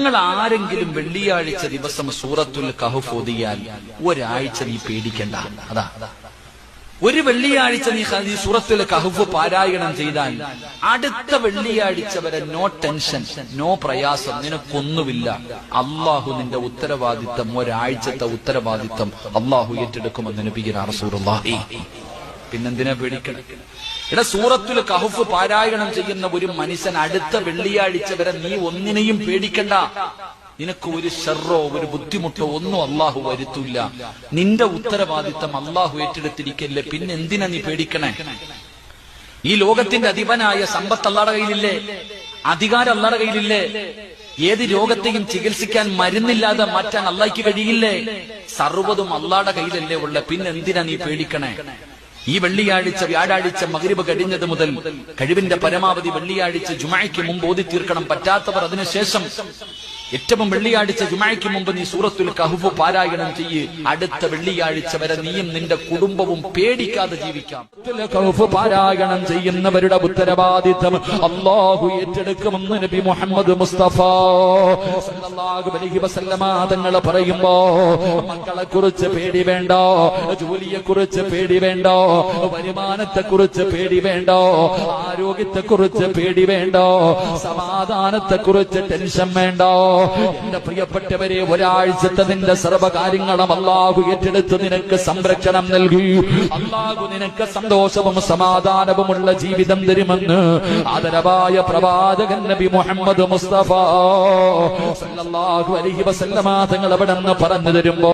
നിങ്ങൾ ആരെങ്കിലും വെള്ളിയാഴ്ച ദിവസം സൂറത്തുൽ കഹ്ഫ് ഓതിയാൽ ഒരാഴ്ച നീ പേടിക്കണ്ട. അതാ, ഒരു വെള്ളിയാഴ്ച നീ സൂറത്തുൽ കഹ്ഫ് പാരായണം ചെയ്താൽ അടുത്ത വെള്ളിയാഴ്ച വരെ നോ ടെൻഷൻ, നോ പ്രയാസം, നിനക്കൊന്നുമില്ല. അള്ളാഹു നിന്റെ ഉത്തരവാദിത്തം, ഒരാഴ്ചത്തെ ഉത്തരവാദിത്തം അള്ളാഹു ഏറ്റെടുക്കുമെന്ന് നബിയുനാ റസൂലുള്ളാഹി. പിന്നെന്തിനാ പേടിക്കണം? എടാ, സൂറത്തുൽ കഹ്ഫ് പാരായണം ചെയ്യുന്ന ഒരു മനുഷ്യൻ അടുത്ത വെള്ളിയാഴ്ച വരെ നീ ഒന്നിനെയും പേടിക്കണ്ട. നിനക്ക് ഒരു ഷർറോ ഒരു ബുദ്ധിമുട്ടോ ഒന്നും അള്ളാഹു വരുത്തില്ല. നിന്റെ ഉത്തരവാദിത്തം അള്ളാഹു ഏറ്റെടുത്തിരിക്കല്ലേ, പിന്നെ എന്തിനാ നീ പേടിക്കണേ? ഈ ലോകത്തിന്റെ അധിപനായ സമ്പത്ത് അള്ളാഹുടെ കയ്യിലില്ലേ? അധികാരം അള്ളാഹുടെ കയ്യിലില്ലേ? ഏത് രോഗത്തെയും ചികിത്സിക്കാൻ മരുന്നില്ലാതെ മാറ്റാൻ അള്ളാഹ്ക്ക് കഴിയില്ലേ? സർവ്വതും അള്ളാഹുടെ കയ്യിലല്ലേ ഉള്ള, പിന്നെ എന്തിനാ നീ പേടിക്കണേ? ഈ വെള്ളിയാഴ്ച വ്യാഴാഴ്ച മഗ്രിബ് കഴിഞ്ഞത് മുതൽ കഴിവിന്റെ പരമാവധി വെള്ളിയാഴ്ച ജുമഅയ്ക്ക് മുമ്പ് ഓതി തീർക്കണം. പറ്റാത്തവർ അതിനുശേഷം ഏറ്റവും വെള്ളിയാഴ്ച ജുമഅയ്ക്ക് മുമ്പ് നീ സൂറത്തുൽ കഹ്ഫ് പാരായണം ചെയ്യ്. അടുത്ത വെള്ളിയാഴ്ച വരെ നീയും നിന്റെ കുടുംബവും പേടിക്കാതെ ജീവിക്കാം. കഹ്ഫ് പാരായണം ചെയ്യുന്നവരുടെ ഉത്തരവാദിത്തം അല്ലാഹു ഏറ്റെടുക്കുമെന്ന് നബി മുഹമ്മദ് മുസ്തഫ സല്ലല്ലാഹു അലൈഹി വസല്ലമ തങ്ങൾ പറയുമ്പോ, മക്കളെ കുറിച്ച് പേടി വേണ്ട, ജോലിയെ കുറിച്ച് പേടി വേണ്ട, വരുമാനത്തെ കുറിച്ച് പേടി വേണ്ട, ആരോഗ്യത്തെ കുറിച്ച് പേടി വേണ്ട, സമാധാനത്തെ കുറിച്ച് ടെൻഷൻ വേണ്ട. എന്റെ പ്രിയപ്പെട്ടവരെ, ഒരാഴ്ചത്തെ നിന്റെ സർവകാര്യങ്ങളും അല്ലാഹു ഏറ്റെടുത്ത് നിനക്ക് സംരക്ഷണം നൽകി. അല്ലാഹു നിനക്ക് സന്തോഷവും സമാധാനവുമുള്ള ജീവിതം തരുമെന്ന് ആദരവായ പ്രവാചകൻ നബി മുഹമ്മദ് മുസ്തഫ സല്ലല്ലാഹു അലൈഹി വസല്ലമ തങ്ങൾ അവിടെ നിന്ന് പറഞ്ഞു തരുമ്പോ